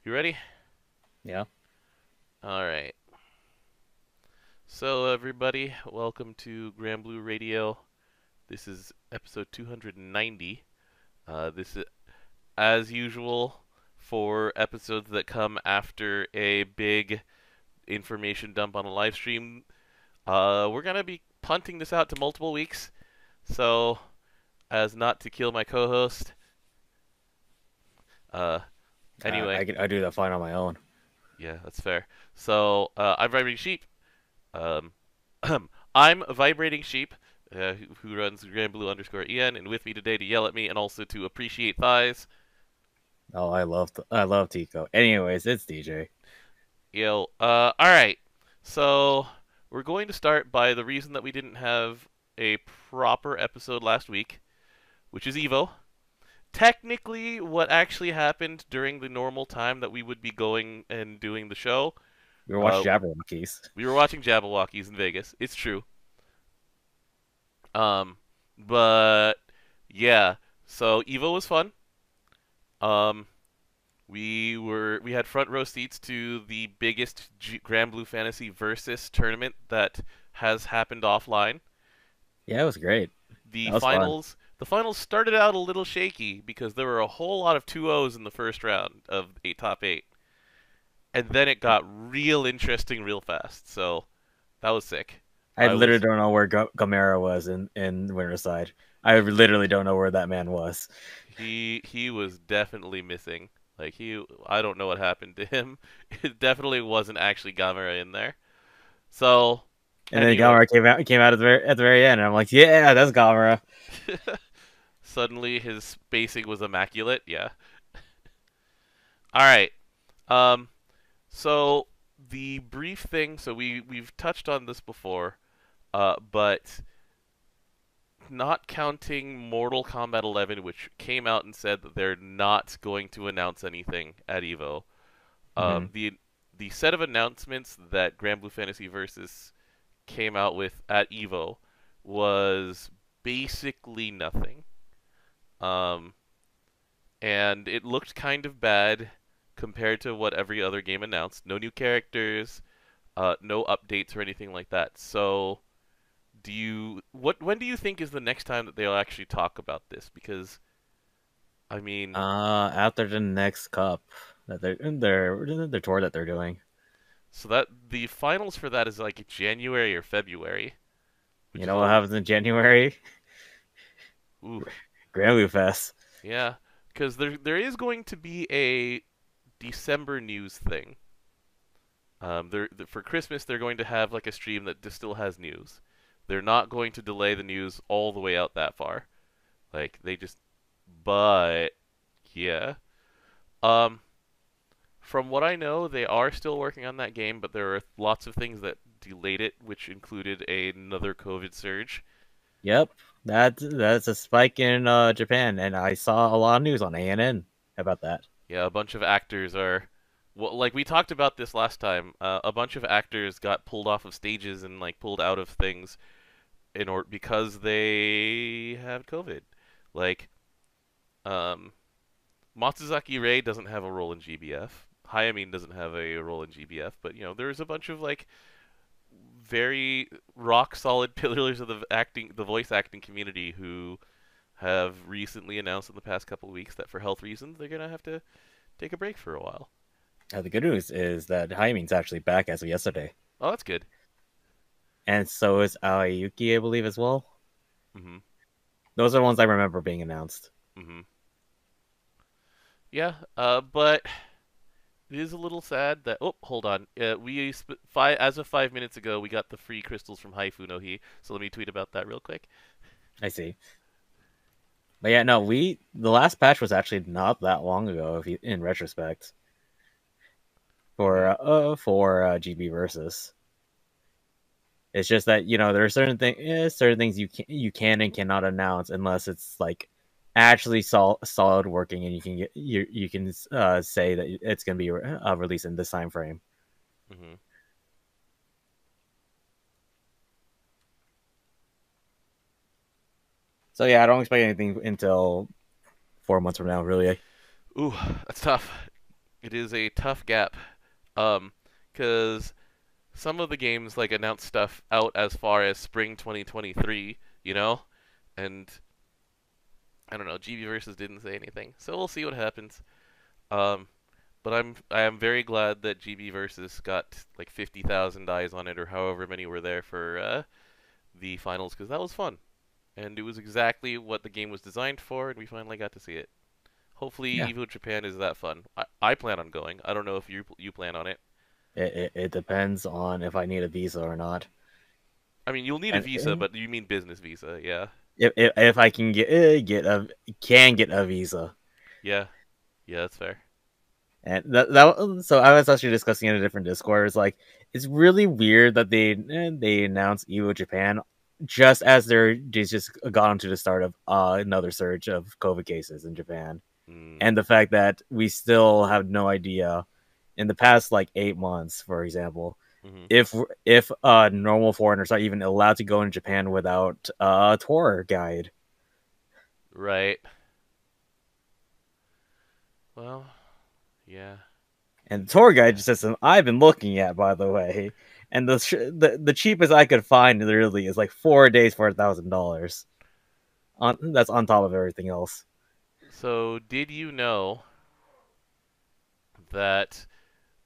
You ready? Yeah. All right. So, everybody, welcome to Granblue Radio. This is episode 290. This is, as usual, for episodes that come after a big information dump on a live stream. We're going to be punting this out to multiple weeks, so as not to kill my co host. Uh, anyway, I do that fine on my own. yeah, that's fair. So, I'm Vibrating Sheep. Um, I'm Vibrating Sheep, who runs Granblue_EN, and with me today to yell at me and also to appreciate thighs. Oh, I love Tikoh. Anyways, it's DJ. Yo, alright. So, we're going to start by the reason that we didn't have a proper episode last week, which is Evo. Technically, what actually happened during the normal time that we would be going and doing the show, We were uh, watching Jabberwockies. we were watching Jabberwockies in Vegas. It's true. Um, but yeah, so Evo was fun. Um, we had front row seats to the biggest Granblue Fantasy Versus tournament that has happened offline. Yeah, it was great. The That was fun. finals started out a little shaky because there were a whole lot of 2-0s in the first round of top 8. And then it got real interesting real fast. So that was sick. I I literally was don't know where Gamera was in Winterside. I literally don't know where that man was. he was definitely missing. Like I don't know what happened to him. It definitely wasn't actually Gamera in there. So And then anyway, Gamera came out at the very end, and I'm like, yeah, that's Gamera. suddenly his spacing was immaculate. Yeah. All right. Um. So the brief thing. So we've touched on this before. But not counting Mortal Kombat 11, which came out and said that they're not going to announce anything at Evo. Hmm. The set of announcements that Granblue Fantasy Versus came out with at Evo was basically nothing. Um, and it looked kind of bad compared to what every other game announced. No new characters, no updates or anything like that. So, when do you think is the next time that they'll actually talk about this? Because I mean, After the next cup that their tour that they're doing. so that the finals for that is like January or February, which You is know what a happens in January? ooh, Granblue Fest. yeah, because there is going to be a December news thing. For Christmas they're going to have like a stream that just still has news. They're not going to delay the news all the way out that far. Like they just, but yeah. Um, from what I know, they are still working on that game, but there are lots of things that delayed it, which included another COVID surge. Yep, that's a spike in Japan, and I saw a lot of news on ANN about that. Yeah, a bunch of actors are, well, like we talked about this last time. A bunch of actors got pulled off of stages and like pulled out of things in order because they have COVID. Like, um, Matsuzaki Rei doesn't have a role in GBF. Hayamine doesn't have a role in GBF, but there's a bunch of like very rock solid pillars of the voice acting community who have recently announced in the past couple of weeks that for health reasons they're gonna have to take a break for a while. The good news is that Haimin's actually back as of yesterday, Oh, that's good. and so is Aoyuki, I believe, as well. Mhm. Those are the ones I remember being announced. Mhm. Yeah. But it is a little sad that. Oh, hold on. As of 5 minutes ago, we got the free crystals from Haifu no Hi. So let me tweet about that real quick. I see, but yeah, no, the last patch was actually not that long ago, if you, in retrospect, Mhm. for GB versus. It's just that there are certain things you can and cannot announce unless it's like actually solid working, and you can say that it's going to be released in this time frame. Mhm. So yeah, I don't expect anything until 4 months from now, really. Ooh, that's tough. It is a tough gap. Because some of the games like announce stuff out as far as spring 2023, you know, and I don't know. GB Versus didn't say anything, so we'll see what happens. Um, but I am very glad that GB Versus got like 50,000 eyes on it or however many were there for the finals because that was fun and it was exactly what the game was designed for, and we finally got to see it. Hopefully, Yeah, Evo Japan is that fun. I plan on going. I don't know if you plan on it. it depends on if I need a visa or not, I mean, you'll need a and visa, but you mean business visa, yeah, if I can get a visa. yeah, yeah. That's fair. And so I was actually discussing in a different Discord. It's like it's really weird that they announced Evo Japan just as they just got onto the start of another surge of COVID cases in Japan, Mm, and the fact that we still have no idea in the past like 8 months, for example, hmm. if normal foreigners are even allowed to go in Japan without a tour guide. Right. Well, yeah, And the tour guide yeah. system I've been looking at, by the way, and the cheapest I could find literally is like 4 days for $1,000. That's on top of everything else. So, did you know that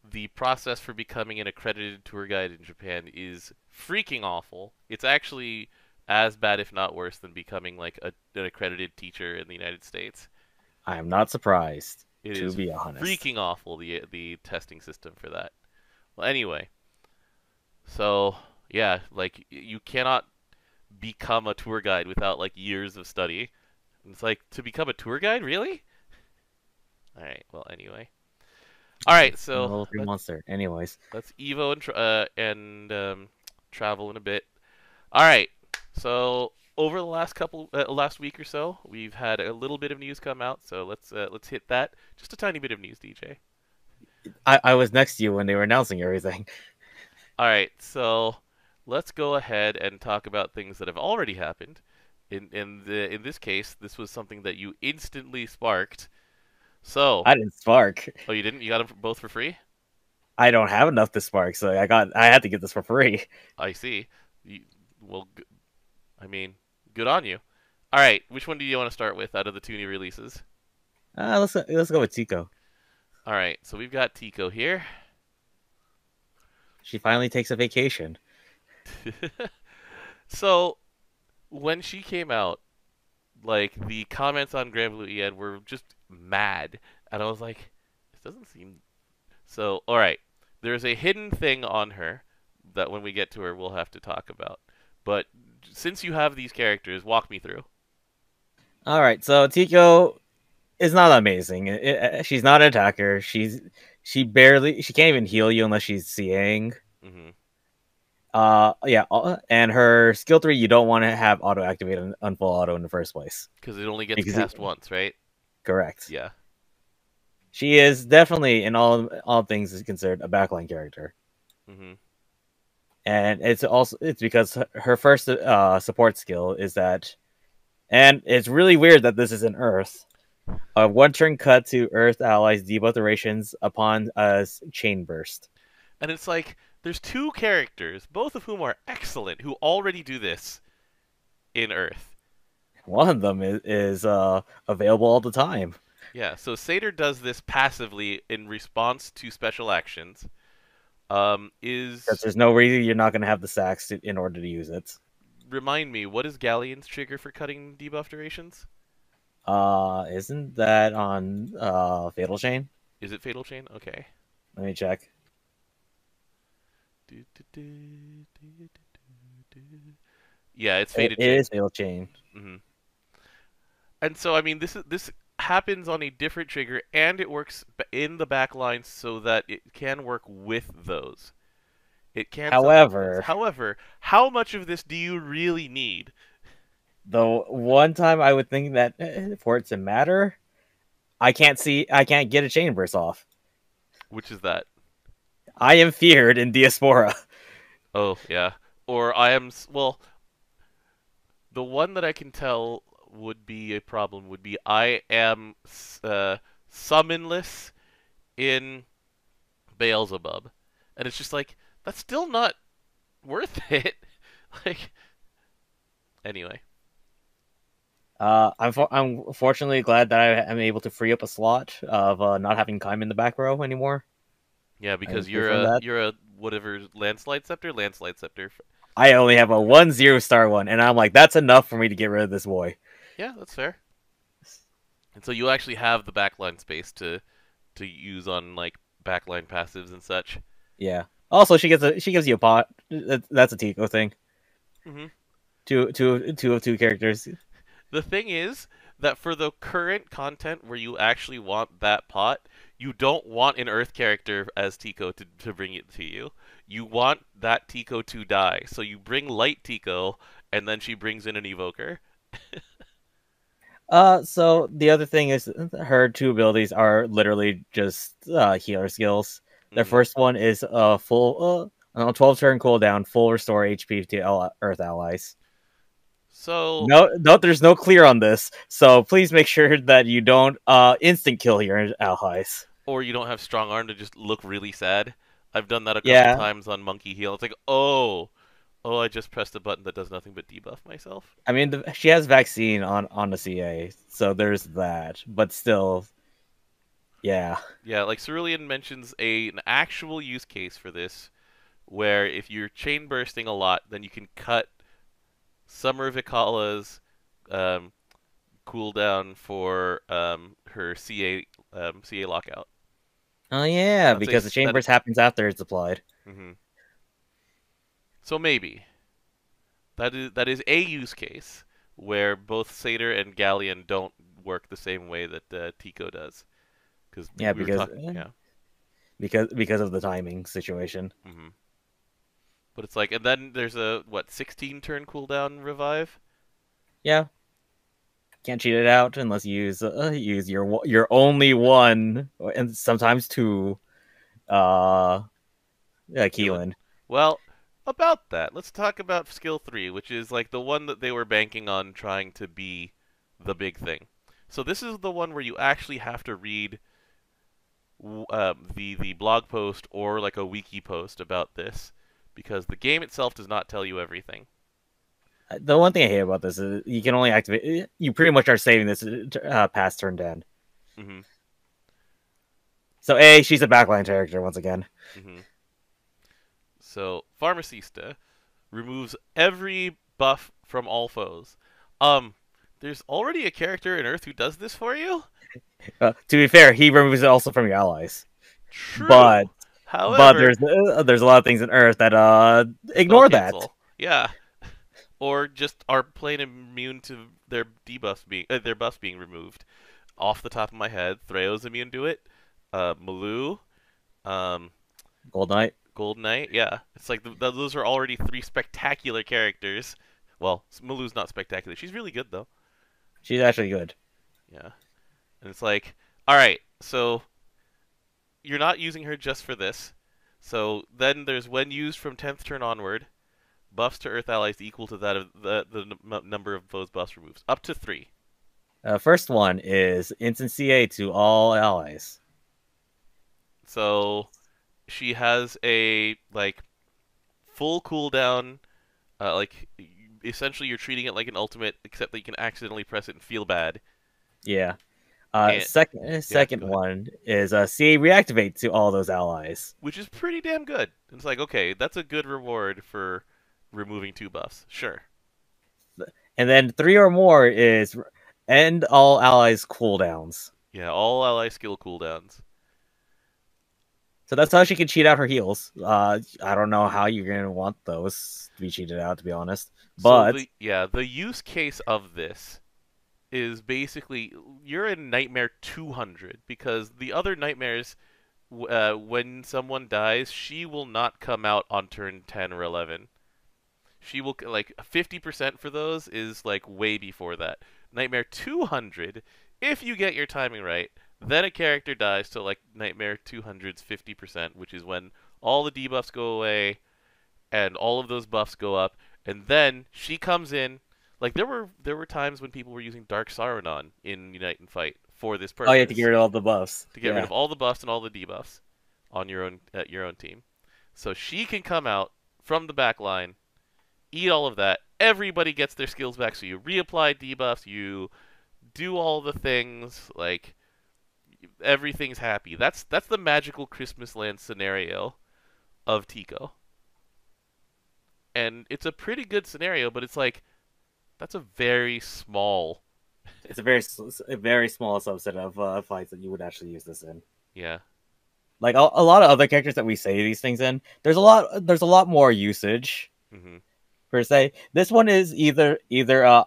the process for becoming an accredited tour guide in Japan is freaking awful? It's actually as bad, if not worse, than becoming like an accredited teacher in the United States. I am not surprised, It to is be honest. freaking awful the testing system for that. Well, anyway, so yeah, like you cannot become a tour guide without like years of study. And it's like to become a tour guide, really? All right. Well, anyway. All right. I'm a So level 3 monster. Anyways, let's Evo and travel in a bit. All right. So over the last week or so, we've had a little bit of news come out. So let's hit that. Just a tiny bit of news, DJ. I was next to you when they were announcing everything. All right, so let's go ahead and talk about things that have already happened. In this case, this was something that you instantly sparked. So, I didn't spark. oh, you didn't? You got them both for free? I don't have enough to spark, so I had to get this for free. I see. You, well, I mean, good on you. All right, which one do you want to start with out of the two new releases? Let's go with Tikoh. All right, so we've got Tikoh here. She finally takes a vacation. So when she came out, like the comments on Granblue EN were just mad, and I was like, this doesn't seem so. All right, there's a hidden thing on her that when we get to her we'll have to talk about. But since you have these characters, walk me through. All right, so Tikoh is not amazing. She's not an attacker. She can't even heal you unless she's seeing. Hmm. Yeah, and her skill 3 you don't want to have auto activate on full auto in the first place Because it only gets because cast once, right? correct. Yeah. She is definitely in all things is considered a backline character, Hmm. and it's because her first support skill is that, and it's really weird that this is in Earth. A one turn cut to Earth allies debuff durations upon a chain burst. And it's like there's two characters, both of whom are excellent, who already do this in Earth. One of them is available all the time. Yeah, so Satyr does this passively in response to special actions. Because Is there's no reason you're not going to have the sacks in order to use it. Remind me, what is Galleon's trigger for cutting debuff durations? Isn't that on Fatal Chain? Is it Fatal Chain? Okay. Let me check. Yeah, it's It Fated Chain. is Fatal Chain. Hmm. And so, I mean, this happens on a different trigger, and it works in the back line so that it can work with those. It can supplement those. However, However, how much of this do you really need? the one time I would think that for it to matter, I can't get a chain burst off. Which is that? I am feared in Diaspora. Oh, yeah. Or I am, well, the one that I can tell would be a problem would be I am summonless in Beelzebub, and it's just like that's still not worth it. Like anyway, I'm fortunately glad that I am able to free up a slot of not having Kaim in the back row anymore. yeah, I can because free from that. you're a whatever landslide scepter. I only have a 1/0 one, and I'm like, that's enough for me to get rid of this boy. Yeah, that's fair. And so you actually have the backline space to use on like backline passives and such. Yeah. Also, she gives you a pot. That's a Tikoh thing. Hmm. Two of two characters. The thing is that for the current content where you actually want that pot, you don't want an Earth character as Tikoh to bring it to you. You want that Tikoh to die. So you bring Light Tikoh, and then she brings in an Evoker. So the other thing is her two abilities are literally just healer skills. Their Hmm. first one is full 12 turn cooldown, full restore HP to Earth allies. So, No, there's no clear on this, so please make sure that you don't instant kill your allies. or you don't have strong arm to just look really sad. I've done that a couple Yeah, times on Monkey Heal. It's like, oh, I just pressed a button that does nothing but debuff myself. I mean she has vaccine on the CA, so there's that. But still, yeah, Yeah, like Cerulean mentions an actual use case for this, where if you're chain bursting a lot, then you can cut Summer Vikala's um, cooldown for her CA lockout. oh yeah, That's a because the chain burst happens after it's applied. Mhm. So maybe that is a use case where both Satyr and Galleon don't work the same way that Tikoh does, because Yeah, we were talking. Yeah. because of the timing situation. Hmm. But it's like, and then there's a what 16 turn cooldown revive. Yeah, can't cheat it out unless you use your only one and sometimes two. Keelan. Keelan. Well, about that, let's talk about skill 3, which is like the one that they were banking on trying to be the big thing. So this is the one where you actually have to read the blog post or like a wiki post about this, because the game itself does not tell you everything. The one thing I hate about this is you can only activate. You pretty much are saving this past turn 10. Hmm. So A, she's a backline character once again. Hmm. So Pharmacista removes every buff from all foes. Um, there's already a character in Earth who does this for you? To be fair, he removes it also from your allies. But True. However, there's a lot of things in Earth that spell ignore that. cancel. Yeah. Or just are plain immune to their buffs being removed. Off the top of my head, Threo's immune to it. Maloo, um, Gold Knight. Gold Knight. Yeah, it's like those are already 3 spectacular characters. Well, Maloo's not spectacular. She's really good though. She's actually good. Yeah, and it's like, all right, so you're not using her just for this. So then there's when used from 10th turn onward, buffs to Earth allies equal to that of the number of those buffs removes, up to 3. First one is instant CA to all allies. So she has a like full cooldown, like essentially you're treating it like an ultimate, except that you can accidentally press it and feel bad. Yeah. And, Second go ahead. one is CA reactivate to all those allies. Which is pretty damn good. It's like, okay, that's a good reward for removing 2 buffs. Sure. And then 3 or more is end all allies cooldowns. Yeah, all ally skill cooldowns. So that's how she can cheat out her heals. I don't know how you're gonna want those to be cheated out, to be honest. So But the use case of this is basically you're in Nightmare 200, because the other nightmares, when someone dies, she will not come out on turn 10 or 11. She will, like, 50% for those is like way before that. Nightmare 200, if you get your timing right, then a character dies to like Nightmare 200's 50%, which is when all the debuffs go away and all of those buffs go up, and then she comes in. Like there were times when people were using Dark Sauronon in Unite and Fight for this Oh yeah, to get purpose, rid of all the buffs. to get rid Yeah. of all the buffs and all the debuffs on your own team. So she can come out from the back line, eat all of that. Everybody gets their skills back. So you reapply debuffs, you do all the things, like everything's happy. That's the magical Christmas land scenario of Tikoh. And it's a pretty good scenario, but it's like that's a very small. It's a very small subset of fights that you would actually use this in. Yeah. Like a lot of other characters that we say these things in, there's a lot more usage Mm-hmm. per se. This one is either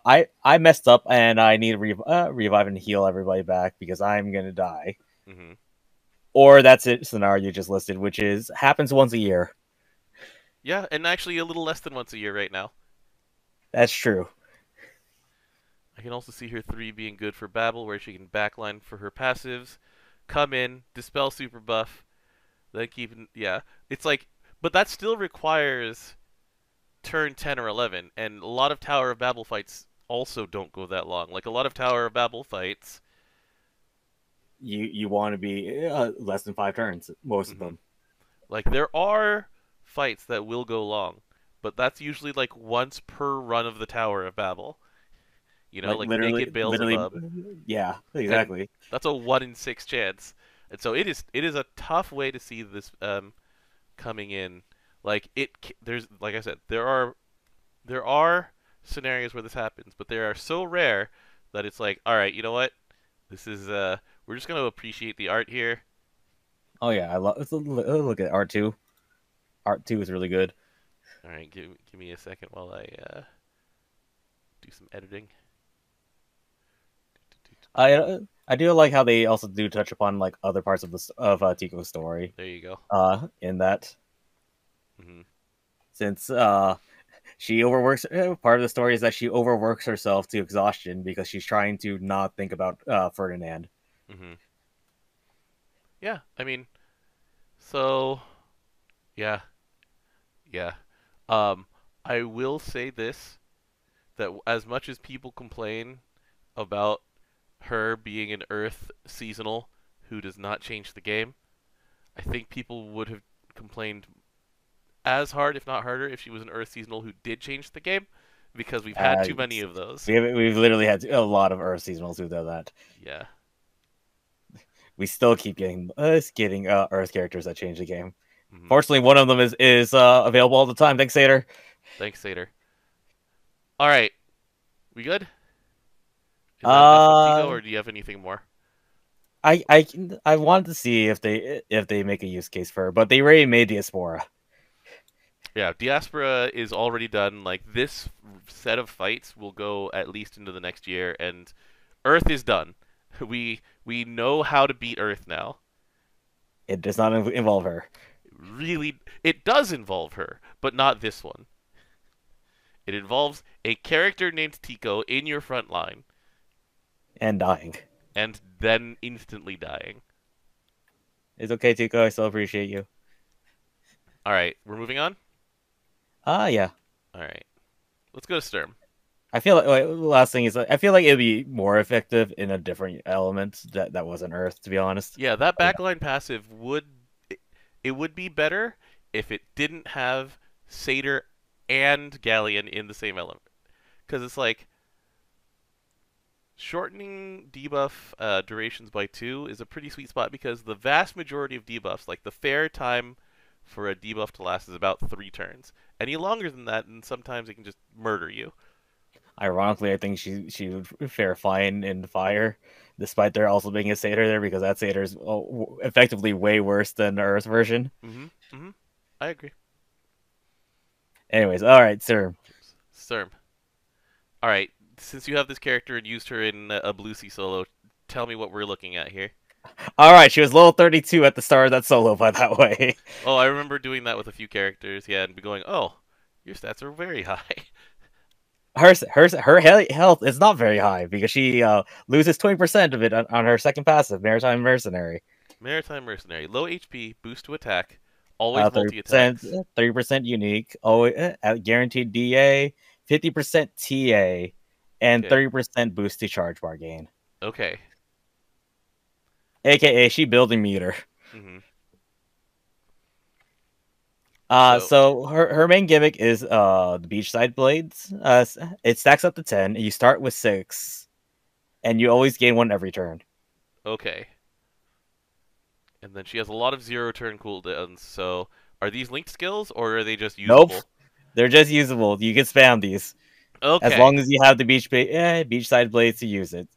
I messed up and I need to revive and heal everybody back because I'm gonna die, Mm-hmm. or that's it scenario you just listed, which is happens once a year. Yeah, and actually a little less than once a year right now. That's true. I can also see her 3 being good for Babel, where she can backline for her passives, come in, dispel super buff, then keep. Yeah, it's like, but that still requires turn 10 or 11, and a lot of Tower of Babel fights also don't go that long. Like a lot of Tower of Babel fights, You want to be less than 5 turns, most of mm-hmm. them. Like there are fights that will go long, but that's usually like once per run of the Tower of Babel. You know, like Naked Beelzebub. Yeah, exactly. And that's a 1 in 6 chance, and so it is a tough way to see this coming in. Like there's like I said, there are scenarios where this happens, but they are so rare that it's like, all right, you know what? This is we're just gonna appreciate the art here. Oh yeah, I love. Look at art 2. Art 2 is really good. All right, give me a second while I do some editing. I do like how they also do touch upon like other parts of Tiko's story. There you go. In that, Mm-hmm. since she overworks, part of the story is that she overworks herself to exhaustion because she's trying to not think about Ferdinand. Mm-hmm. Yeah, I mean, so yeah, yeah. I will say this, that as much as people complain about her being an Earth seasonal who does not change the game, I think people would have complained as hard, if not harder, if she was an Earth seasonal who did change the game, because we've had too many of those. We've literally had a lot of Earth seasonals who do that. Yeah. We still keep getting Earth characters that change the game. Mm-hmm. Fortunately, one of them is available all the time. Thanks, Sater. Thanks, Sater. All right, we good? Is that enough of Tikoh, or do you have anything more? I wanted to see if they make a use case for her, but they already made Diaspora. Yeah, Diaspora is already done. Like this set of fights will go at least into the next year, and Earth is done. We know how to beat Earth now. It does not involve her. Really, it does involve her, but not this one. It involves a character named Tikoh in your front line. And dying. And then instantly dying. It's okay, Tikoh. I still appreciate you. Alright, we're moving on? Yeah. Alright. Let's go to Sturm. I feel like last thing is I feel like it'd be more effective in a different element that wasn't Earth, to be honest. Yeah, that backline passive would be better if it didn't have Satyr and Galleon in the same element. Because it's like shortening debuff durations by 2 is a pretty sweet spot, because the vast majority of debuffs, like the fair time for a debuff to last, is about 3 turns. Any longer than that, and sometimes it can just murder you. Ironically, I think she would fare fine in fire, despite there also being a Satyr there, because that Satyr is effectively way worse than the Earth version. I agree. Anyways, all right, Sturm. All right, since you have this character and used her in a Blue Sea solo, tell me what we're looking at here. All right, she was level 32 at the start of that solo, by that way. Oh, I remember doing that with a few characters, yeah, and going, oh, your stats are very high. Her health is not very high because she loses 20% of it on her second passive, Maritime Mercenary. Maritime Mercenary, low HP, boost to attack, always multi-attacks. 30% unique, always guaranteed DA, 50% TA, and 30% boost to charge bar gain. Okay. aka she building meter. Hmm. So, So her main gimmick is the beachside blades. It stacks up to 10. You start with 6, and you always gain one every turn. okay. And then she has a lot of zero turn cooldowns. So, are these linked skills or are they just Nope, usable? they're just usable. You can spam these as Okay. long as you have the beachside blades to use it.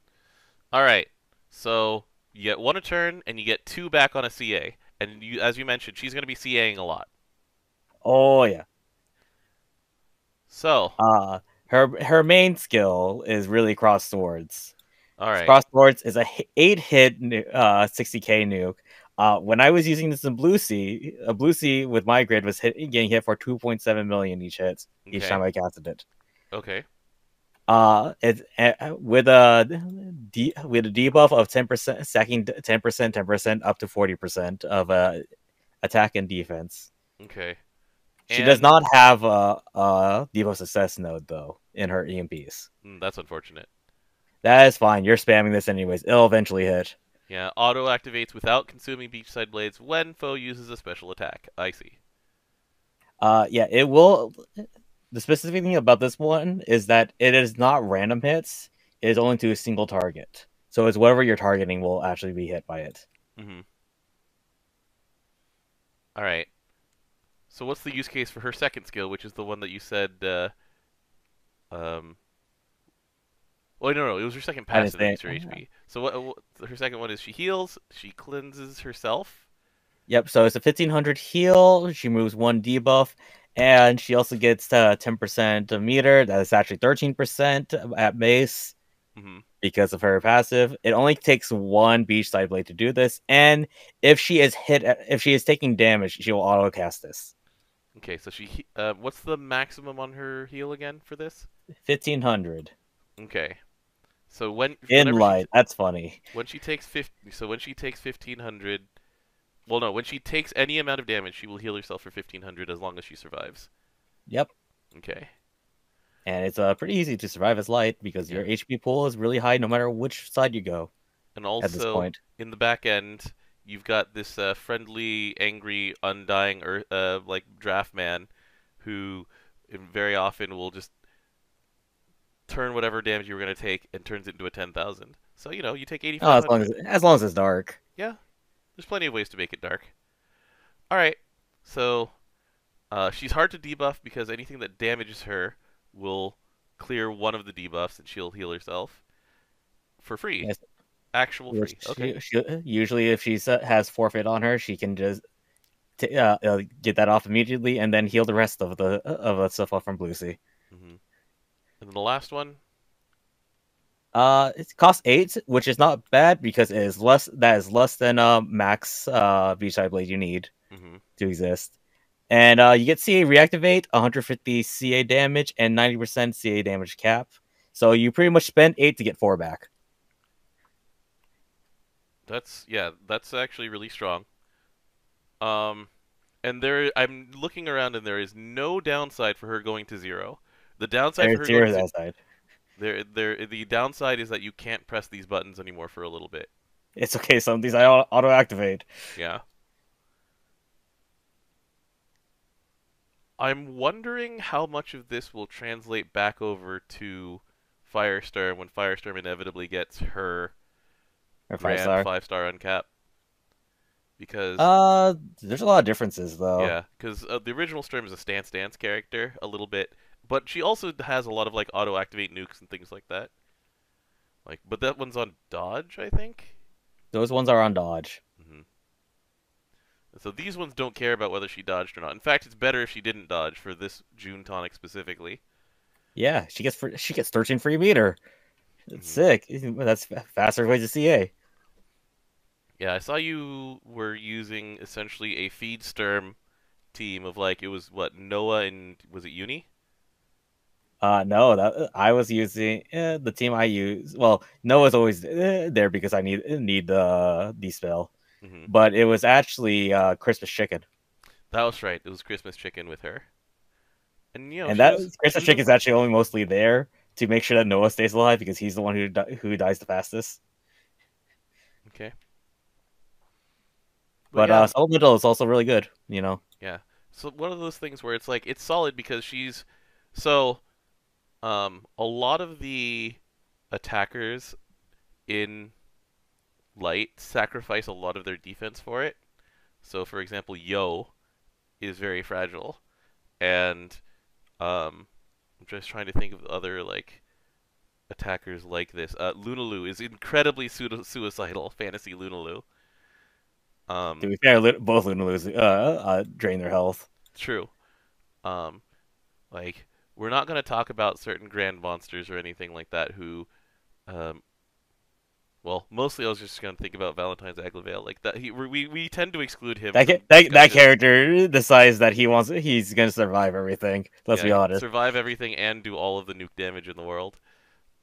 All right. So, you get one a turn and you get 2 back on a CA. And as you mentioned, she's going to be CAing a lot. Oh yeah. So, Her main skill is really cross swords. all right. Cross swords is a 8-hit 60k nuke. When I was using this in Blue Sea with my grid was getting hit for 2.7 million each Okay. time I casted it. Okay. It's with a debuff of 10%, stacking 10%, 10% up to 40% of attack and defense. Okay. She does And not have a debuff success node though in her EMPs. that's unfortunate. That is fine. You're spamming this anyways. It'll eventually hit. Yeah, auto activates without consuming beachside blades when foe uses a special attack. I see. Yeah, it will. The specific thing about this one is that it is not random hits. It is only to a single target. So it's whatever you're targeting will actually be hit by it. Mm-hmm. All right. So what's the use case for her second skill, which is the one that you said? Um. Well, no, it was her second I didn't passive that say. used her HP. So what? Her second one is she heals, she cleanses herself. Yep. So it's a 1500 heal. She moves one debuff, and she also gets 10% of meter. That is actually 13% at base Mm-hmm. because of her passive. It only takes one beachside blade to do this, and if she is taking damage, she will auto cast this. Okay, so what's the maximum on her heal again for this? 1500 Okay. So in light. That's funny. when she takes 50, so when she takes 1500, well no, when she takes any amount of damage, she will heal herself for 1500 as long as she survives. Yep. Okay. And it's pretty easy to survive as light because Yeah. your HP pool is really high no matter which side you go And at this also point. in the back end, you've got this friendly, angry, undying like draft man who very often will just turn whatever damage you were going to take and turns it into a 10,000. So, you take Oh, 8500. as long as it's dark. Yeah, there's plenty of ways to make it dark. All right. So, she's hard to debuff because anything that damages her will clear one of the debuffs and she'll heal herself for free. Yes. Actual free. Okay. Usually, if she has forfeit on her, she can just get that off immediately and then heal the rest of the stuff off from Blue Sea. Hmm. And then the last one. It costs 8, which is not bad because it is less. That is less than max beachside blade you need Hmm. to exist. And you get CA reactivate, 150 CA damage, and 90% CA damage cap. So you pretty much spend 8 to get 4 back. That's actually really strong. Um, and I'm looking around and there is no downside for her going to 0. The downside for There's her going 0 to that side. the downside is that you can't press these buttons anymore for a little bit. It's okay. Some of these I auto activate. Yeah. I'm wondering how much of this will translate back over to Firestorm when Firestorm inevitably gets her Or 5 grand star. 5-star uncap. Because There's a lot of differences though. yeah, because the original Storm is a stance character a little bit, but she also has a lot of like auto activate nukes and things like that. Like, but that one's on dodge, I think. Those ones are on dodge. Hmm. So these ones don't care about whether she dodged or not. In fact, it's better if she didn't dodge for this June tonic specifically. Yeah, she gets 13 free meter. It's Hmm. sick. That's faster way to CA. Yeah, I saw you were using essentially a feed Sturm team of like it was what Noah and was it Uni? No, that I was using the team I use. Well, Noah's always there because I need the spell, Hmm. but it was actually Christmas chicken, That was right. It was Christmas Chicken with her, and and she that was Christmas chicken is actually only mostly there to make sure that Noah stays alive because he's the one who dies the fastest. okay. But But yeah, Elemental is also really good. You know, yeah. So one of those things where it's like it's solid because she's so a lot of the attackers in light sacrifice a lot of their defense for it. So for example, Yo is very fragile, and I'm just trying to think of other like attackers like this. Lunalu is incredibly suicidal. Fantasy Lunalu. to Um, be fair, both Lunalus drain their health. true. Um, like we're not going to talk about certain grand monsters or anything like that. Who, um, well, mostly I was just going to think about Valentine's Aglavale. Like that, we tend to exclude him That from that discussions. character decides that he's gonna survive everything. Let's Yeah, be honest. survive everything and do all of the nuke damage in the world.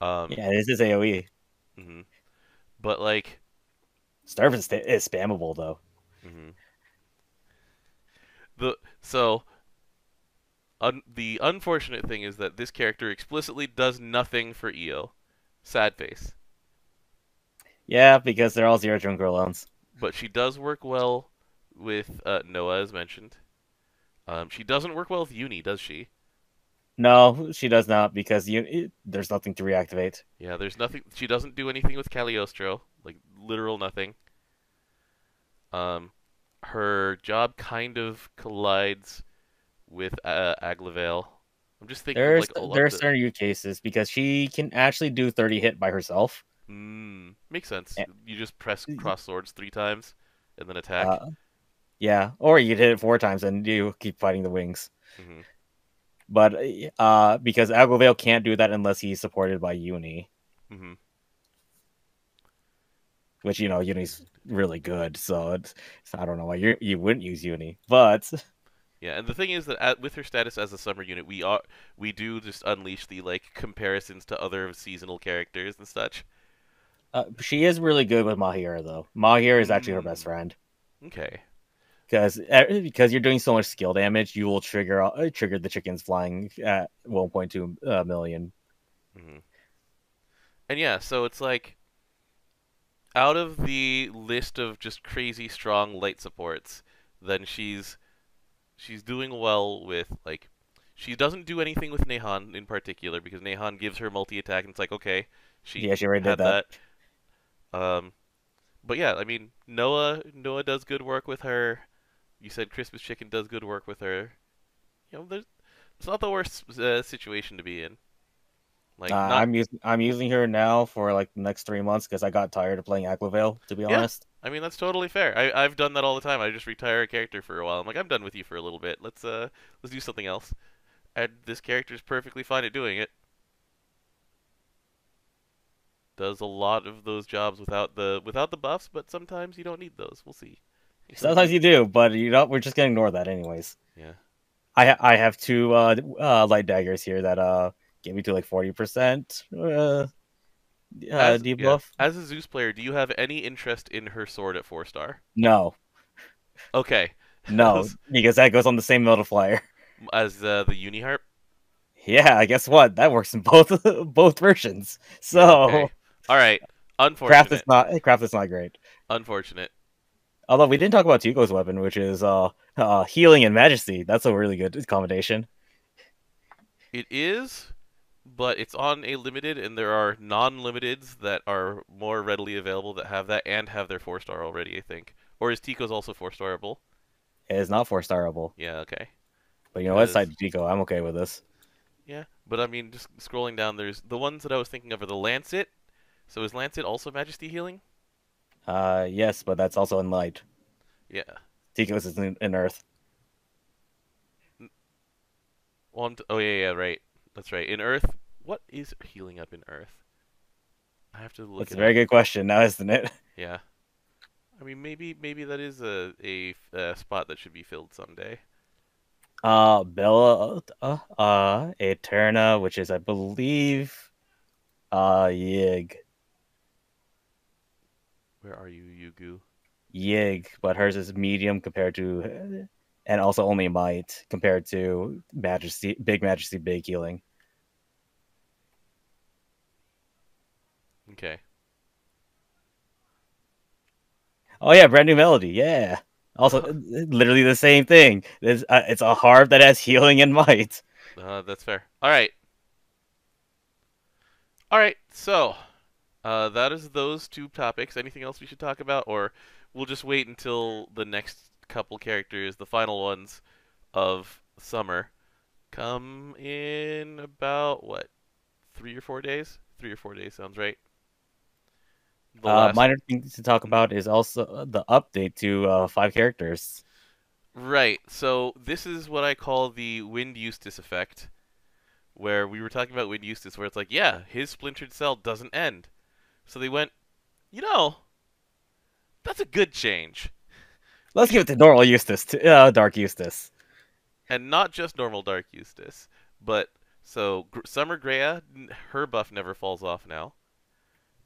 Um, Yeah, this is AOE. mhm. But like, Sturm is spammable though. mhm. So the unfortunate thing is that this character explicitly does nothing for EO. Sad face. Yeah, because they're all zero Junker loans. But she does work well with Noah, as mentioned. She doesn't work well with Uni, does she? No, she does not because there's nothing to reactivate. Yeah, there's nothing. She doesn't do anything with Cagliostro, like literal nothing. Um, her job kind of collides with Aglavale. I'm just thinking of like a lot There of are the. certain use cases because she can actually do 30 hit by herself. Makes sense. Eh, You just press cross swords 3 times and then attack. Uh, yeah, or you could hit it 4 times and you keep fighting the wings. Hmm. But because Aglovale can't do that unless he's supported by Uni, Hmm. which Uni's really good. So I don't know why you wouldn't use Uni, but Yeah, and the thing is that with her status as a summer unit, we do just unleash the like comparisons to other seasonal characters and such. she is really good with Mahira though. Mahira is actually her best Mm, friend. okay. Because you're doing so much skill damage, you will trigger the chickens flying at 1.2 million. Hmm. And yeah, so it's like out of the list of just crazy strong light supports, then she's doing well with like she doesn't do anything with Nehan in particular because Nehan gives her multi attack and it's like okay, she Yeah, she already did had that. that. Um, but yeah, I mean Noah does good work with her. You said Christmas Chicken does good work with her. It's not the worst situation to be in. Like not I'm using her now for like the next 3 months because I got tired of playing Aquavale. To be yeah. honest, I mean that's totally fair. I've done that all the time. I just retire a character for a while. I'm like I'm done with you for a little bit. Let's do something else. And this character is perfectly fine at doing it. Does a lot of those jobs without the buffs, but sometimes you don't need those. We'll see. sometimes you do, but we're just gonna ignore that anyways. Yeah. I have two light daggers here that get me to like 40% Yeah. debuff. As a Zeus player, do you have any interest in her sword at 4 star? No, Okay. no, because that goes on the same multiplier. As the Uniharp? Yeah, I guess what that works in both both versions. Yeah, okay. So Alright. Unfortunate. craft is not great. Unfortunate. Although we didn't talk about Tiko's weapon, which is healing and majesty. That's a really good combination. It is, but it's on a limited, and there are non-limiteds that are more readily available that have that and have their 4 star already, I think. Or is Tico's also 4 starable? It is not 4 starable. Yeah, okay. But you know what? Because Side Tiko, I'm okay with this. yeah, but I mean, just scrolling down, there's the ones that I was thinking of are the Lancet. So is Lancet also Majesty healing? Yes, but that's also in light. Yeah. Tiko's is in Earth. Oh yeah, right. That's right. In Earth, what is healing up in Earth? I have to look That's a it very up. good question, now isn't it? Yeah. I mean, maybe that is a spot that should be filled someday. Bella, Eterna, which is I believe, Yig, Where are you, Yugu? but hers is medium compared to, and also only might compared to Majesty, big healing. Okay. Oh yeah, brand new melody, yeah. Also, literally the same thing. It's a harp that has healing and might. That's fair. All right. All right. So, that is those two topics. Anything else we should talk about, or we'll just wait until the next couple characters, the final ones of summer, come in about what, 3 or 4 days? 3 or 4 days sounds right. The last. Minor thing to talk Mhm. about is also the update to 5 characters. Right. So this is what I call the Wind Eustace effect, where we were talking about Wind Eustace, where it's like, yeah, his splintered cell doesn't end. So they went, you know, that's a good change. We Let's give should, it to normal Eustace, Dark Eustace. and not just normal Dark Eustace, but so Summer Grea, her buff never falls off now.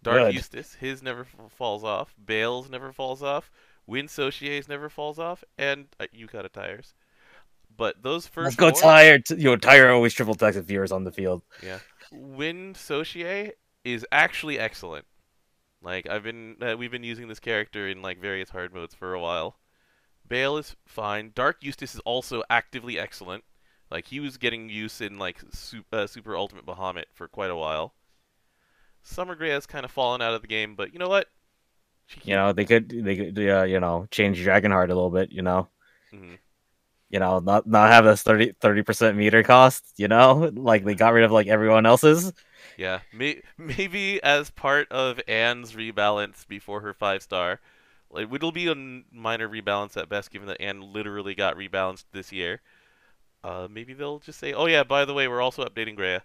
Dark Good. Eustace, his never falls off. Bale's never falls off. Wind Socié's never falls off, and Yukata Tires. But those Let's first go, four, Tire. Tire always triple attacks if Fear on the field. yeah, Wind Socié is actually excellent. Like we've been using this character in like various hard modes for a while. Bale is fine. Dark Eustace is also actively excellent. Like he was getting use in like Super Ultimate Bahamut for quite a while. Summer Gray has kind of fallen out of the game, but you know what? She You keep. know, they could change Dragonheart a little bit. Mm-hmm. Not have this 30% meter cost. Like they got rid of like everyone else's. Yeah, maybe as part of Anne's rebalance before her 5 star, like it'll be a minor rebalance at best, given that Anne literally got rebalanced this year. Maybe they'll just say, "Oh yeah, by the way, we're also updating Greya."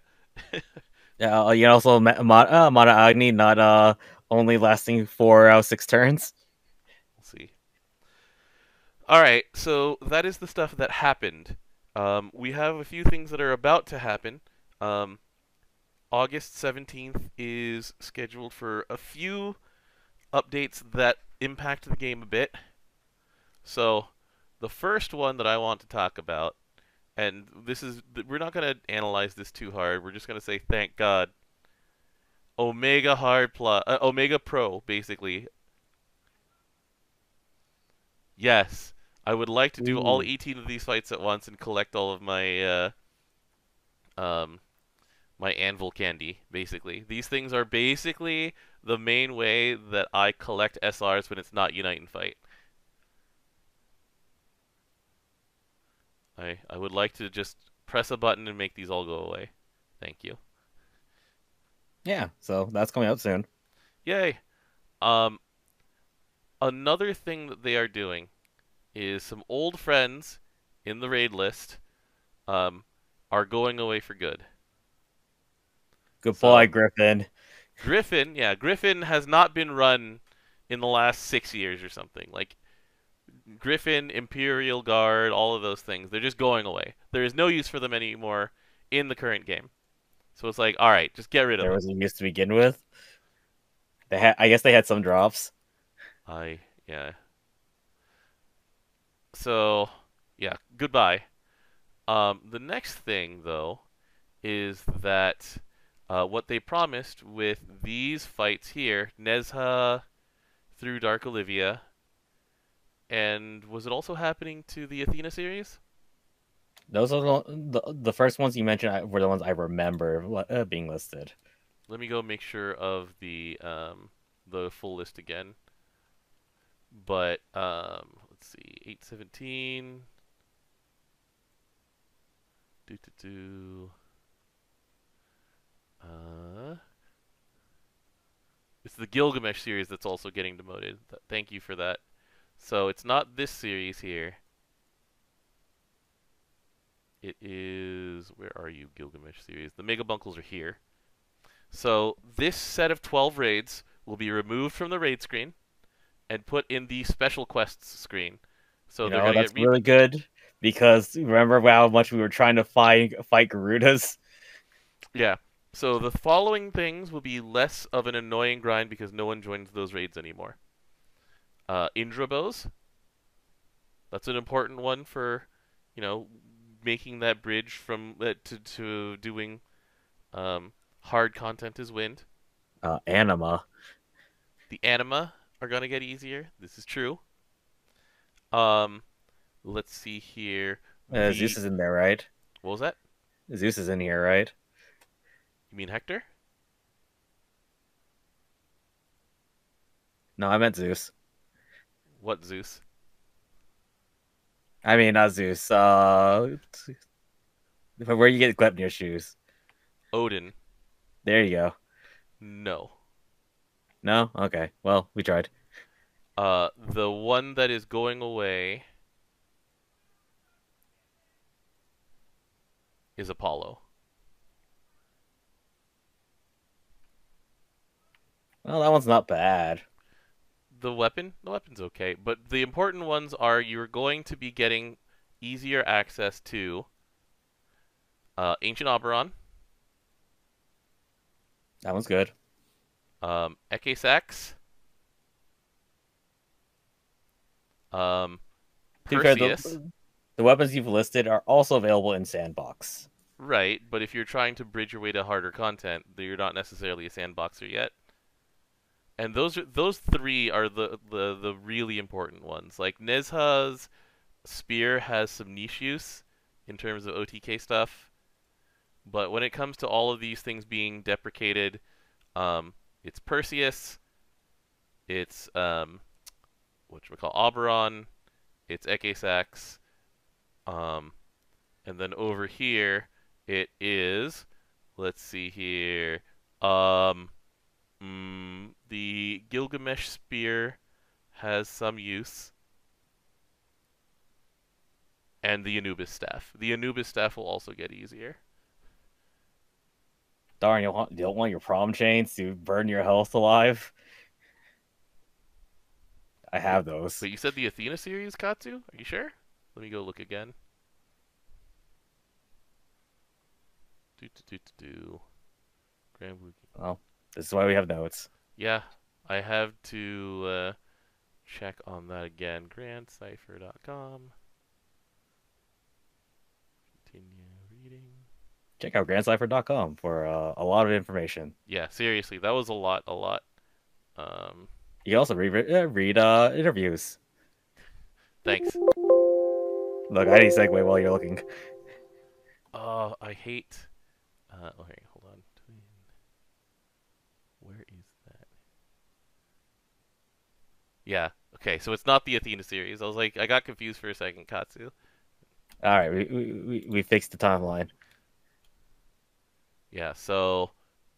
Yeah, also Mana Agni not only lasting 4 out of 6 turns. We'll see. All right, so that is the stuff that happened. We have a few things that are about to happen. Um, August 17th is scheduled for a few updates that impact the game a bit. So, the first one that I want to talk about, and we're not going to analyze this too hard. We're just going to say thank God. Omega Hard Plus, Omega Pro, basically. Yes, I would like to do all Ooh. 18 of these fights at once and collect all of um, my anvil candy. Basically, these things are basically the main way that I collect SRs when it's not Unite and Fight. I would like to just press a button and make these all go away. Thank you. Yeah, so that's coming out soon. Yay. Um, Another thing that they are doing is some old friends in the raid list um, are going away for good. Goodbye, So Griffin. Griffin, yeah, Griffin has not been run in the last 6 years or something. Like Griffin, Imperial Guard, all of those things, they're just going away. There is no use for them anymore in the current game. So it's like, all right, just get rid of There them. was a use to begin with. I guess they had some drops. Yeah. So yeah, goodbye. The next thing though is that what they promised with these fights here, Nezha through Dark Olivia, and was it also happening to the Athena series? Those are the first ones you mentioned were the ones I remember being listed. Let me go make sure of the full list again. But let's see, 817. Do do do. Uh, it's the Gilgamesh series that's also getting demoted. Thank you for that. So it's not this series here. It is, where are you, Gilgamesh series? The Mega Bunkles are here. So this set of 12 raids will be removed from the raid screen and put in the special quests screen. So they're gonna That's get really good because remember how much we were trying to fight Garudas? yeah. So the following things will be less of an annoying grind because no one joins those raids anymore. Indra bows. That's an important one for, you know, making that bridge from to doing hard content as Wind. Anima. The anima are gonna get easier. This is true. Um, let's see here. Zeus The is in there, right? What was that? Zeus is in here, right? You mean Hector? No, I meant Zeus. What Zeus? I mean, not Zeus. Where you get Glepnir shoes. Odin? There you go. No. No? Okay. Well, we tried. The one that is going away is Apollo. Well, that one's not bad. The weapon's okay, but the important ones are you're going to be getting easier access to Ancient Oberon, That one's good. Ekesax, um, To be fair, Perseus, the weapons you've listed are also available in Sandbox. right? But if you're trying to bridge your way to harder content, you're not necessarily a sandboxer yet. And those three are the really important ones. Like Nezha's spear has some niche use in terms of OTK stuff, but when it comes to all of these things being deprecated, it's Perseus, it's what we call Oberon, it's Ekesax, um, and then over here it is. Let's see here. The Gilgamesh spear has some use, and the Anubis staff. The Anubis staff will also get easier. Darn, you don't want your prom chains to burn your health alive? I have those. But you said the Athena series, Katsu? Are you sure? Let me go look again. Do. Granblue. Well, this is why we have notes. Yeah, I have to check on that again. Grandcipher.com. Continue reading. Check out grandcipher.com for a lot of information. Yeah, seriously, that was a lot. You can also read interviews. Thanks. Look, I need to segue while you're looking. Oh, I hate. Okay, hold on. Where is that? Yeah. Okay, so it's not the Athena series. I was like, I got confused for a second, Katsu. All right, we fixed the timeline. Yeah. So,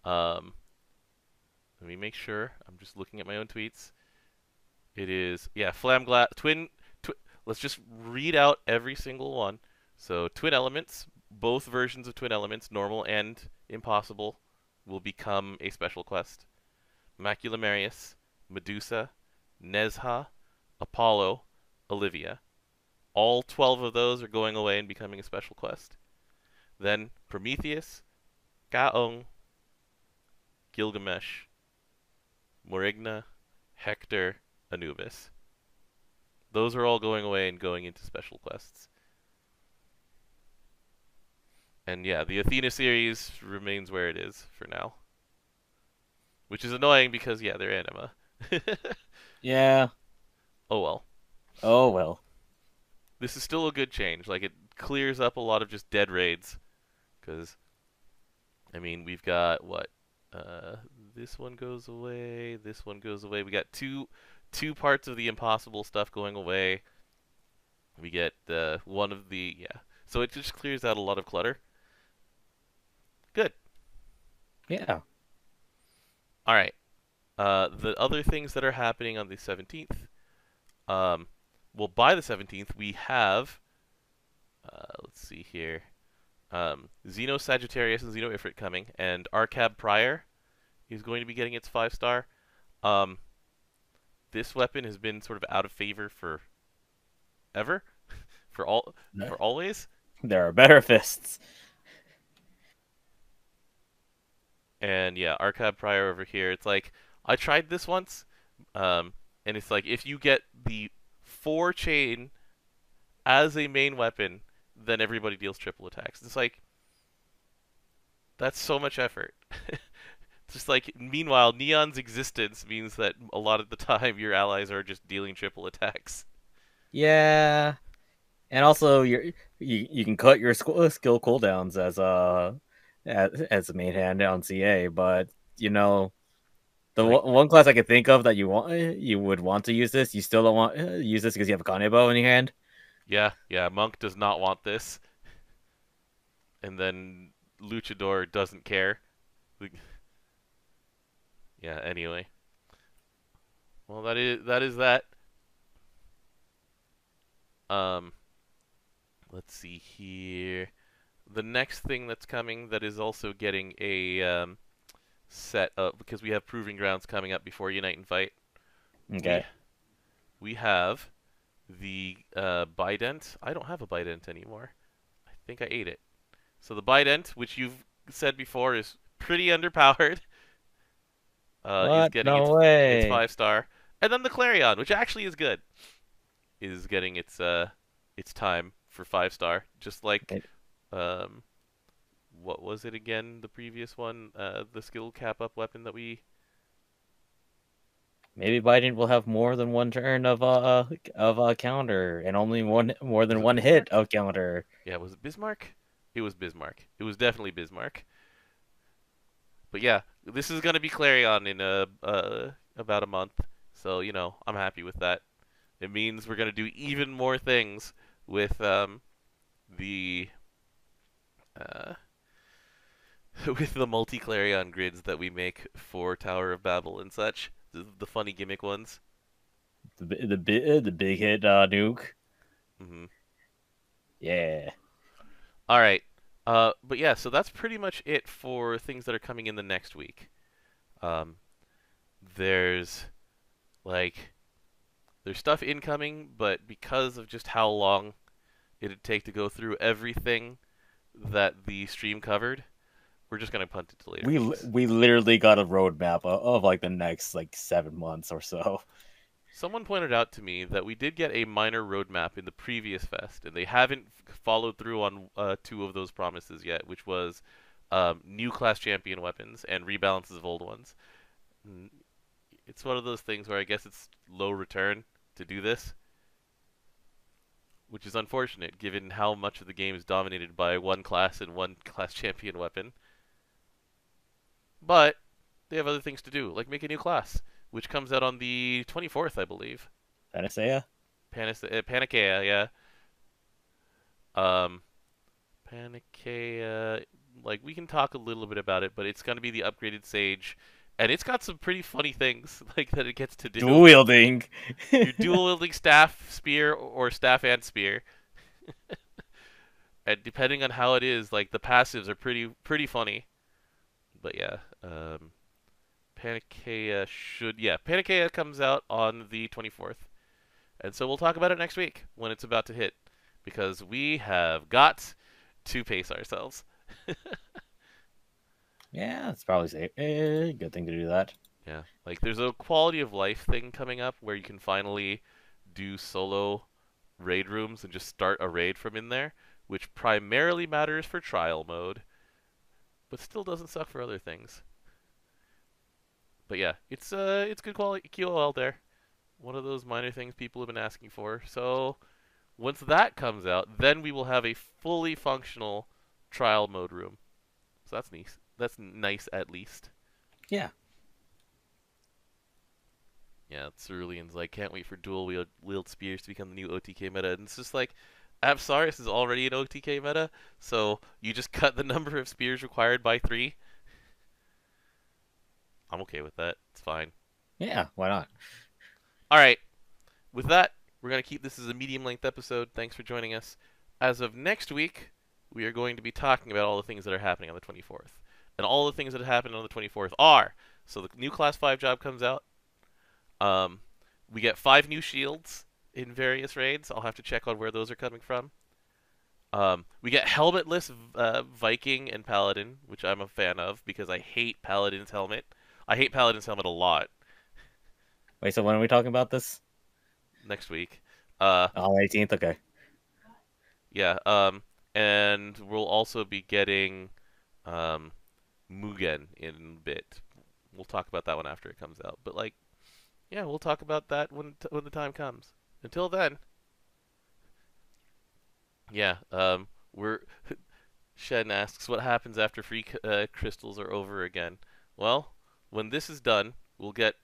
um, let me make sure. I'm just looking at my own tweets. It is Flamglass twin. Let's just read out every single one. So twin elements, both versions of twin elements, normal and impossible, will become a special quest. Macula Marius, Medusa, Nezha, Apollo, Olivia. All 12 of those are going away and becoming a special quest. Then Prometheus, Gaong, Gilgamesh, Morigna, Hector, Anubis. Those are all going away and going into special quests. And yeah, the Athena series remains where it is for now. Which is annoying because, yeah, they're anima. Yeah. Oh well. Oh well. This is still a good change. Like, it clears up a lot of just dead raids. Because, I mean, we've got, what? This one goes away, this one goes away. We got two parts of the impossible stuff going away. We get one of the, yeah. So it just clears out a lot of clutter. Good. Yeah. All right. The other things that are happening on the 17th. Well, by the 17th, we have, let's see here, Xeno Sagittarius and Xeno Ifrit coming, and Arcab Prior is going to be getting its 5-star. This weapon has been sort of out of favor for ever, for always. There are better fists. And yeah, Arcab Prior over here. It's like, I tried this once, and it's like, if you get the 4 chain as a main weapon, then everybody deals triple attacks. It's like, that's so much effort. It's just like, meanwhile, Neon's existence means that a lot of the time your allies are just dealing triple attacks. Yeah, and also you can cut your skill cooldowns as a main hand on CA, but you know the Like, one class I could think of that you would want to use this, you still don't want use this because you have a Kanebo in your hand. yeah, yeah, Monk does not want this, and then Luchador doesn't care. Like, yeah, anyway. Well, that is that. Um, let's see here. The next thing that's coming that is also getting a set up because we have Proving Grounds coming up before Unite and Fight. We Okay, we have the Bident. I don't have a Bident anymore. I think I ate it. So the Bident, which you've said before, is pretty underpowered. Is what? getting No its way. 5-star, and then the Clarion, which actually is good, is getting its time for 5-star, just like um, what was it again? The previous one, the skill cap up weapon that we. Maybe Biden will have more than one turn of a counter and only one more Was than it one hit Bismarck? of counter. Yeah, was it Bismarck? It was Bismarck. It was definitely Bismarck. But yeah, this is gonna be Clarion in about a month, so I'm happy with that. It means we're gonna do even more things with the uh, with the multi Clarion grids that we make for Tower of Babel and such. The funny gimmick ones. The big hit nuke. Hmm. Yeah. All right. But yeah, so that's pretty much it for things that are coming in the next week. Um, there's like there's stuff incoming, but because of just how long it'd take to go through everything that the stream covered, we're just gonna punt it to later weeks. We literally got a roadmap of like the next like 7 months or so. Someone pointed out to me that we did get a minor roadmap in the previous fest, and they haven't followed through on two of those promises yet, which was new class champion weapons and rebalances of old ones. It's one of those things where I guess it's low return to do this, which is unfortunate given how much of the game is dominated by one class and one class champion weapon. But they have other things to do, like make a new class, which comes out on the 24th, I believe. Panacea? Panacea, yeah. Um, Panacea, like we can talk a little bit about it, but it's gonna be the upgraded Sage, and it's got some pretty funny things like that it gets to do. Dual wielding. You're dual wielding staff, spear, or staff and spear, and depending on how it is, like the passives are pretty funny. But yeah, Panacea comes out on the 24th, and so we'll talk about it next week when it's about to hit, because we have got to pace ourselves. Yeah, it's probably safe. Good thing to do that. Yeah, like there's a quality of life thing coming up where you can finally do solo raid rooms and just start a raid from in there, which primarily matters for trial mode, but still doesn't suck for other things. But yeah, it's good quality QOL there. One of those minor things people have been asking for. So once that comes out, then we will have a fully functional trial mode room. So that's nice. That's nice at least. Yeah. Yeah, Cerulean's like, can't wait for dual wield spears to become the new OTK meta. And it's just like, Apsaris is already an OTK meta, so you just cut the number of spears required by 3. I'm okay with that. It's fine. Yeah, why not? All right. With that, we're going to keep this as a medium-length episode. Thanks for joining us. As of next week, we are going to be talking about all the things that are happening on the 24th. And all the things that happened on the 24th are, so the new Class 5 job comes out. We get 5 new shields in various raids. I'll have to check on where those are coming from. We get helmetless Viking and Paladin, which I'm a fan of because I hate Paladin's helmet. I hate Paladin's helmet a lot. Wait, so when are we talking about this? Next week. On 18th? Okay. Yeah. And we'll also be getting Mugen in a bit. We'll talk about that one after it comes out. But like, yeah, we'll talk about that when the time comes. Until then, Yeah. We're Shen asks, what happens after free crystals are over again? Well, when this is done, we'll get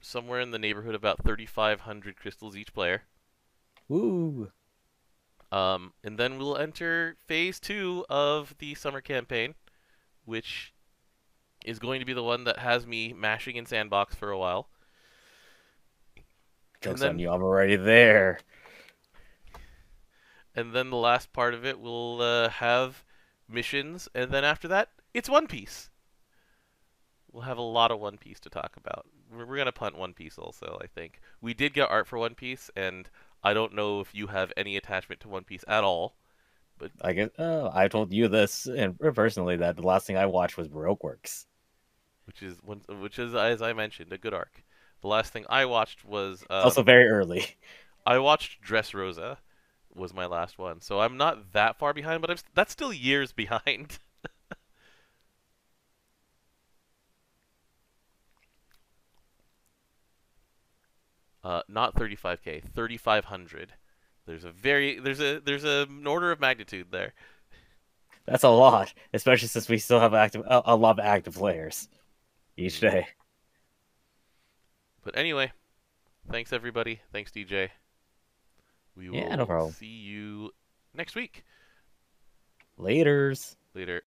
somewhere in the neighborhood about 3,500 crystals each player. Woo! And then we'll enter phase 2 of the summer campaign, which is going to be the one that has me mashing in sandbox for a while. And Joke's on then you, I'm already there. the last part of it will have missions, and then after that, it's One Piece. We'll have a lot of One Piece to talk about. We're gonna punt One Piece also, I think. We did get art for One Piece, and I don't know if you have any attachment to One Piece at all, but I guess I told you this and personally that the last thing I watched was Baroque Works. which is as I mentioned a good arc. The last thing I watched was It's also very early. I watched Dressrosa was my last one, so I'm not that far behind, but that's still years behind. Not 35K, 3,500. There's an order of magnitude there. That's a lot, especially since we still have a lot of active players each day. But anyway, thanks everybody. Thanks DJ. We Yeah, no will problem. see you next week. Laters. Later.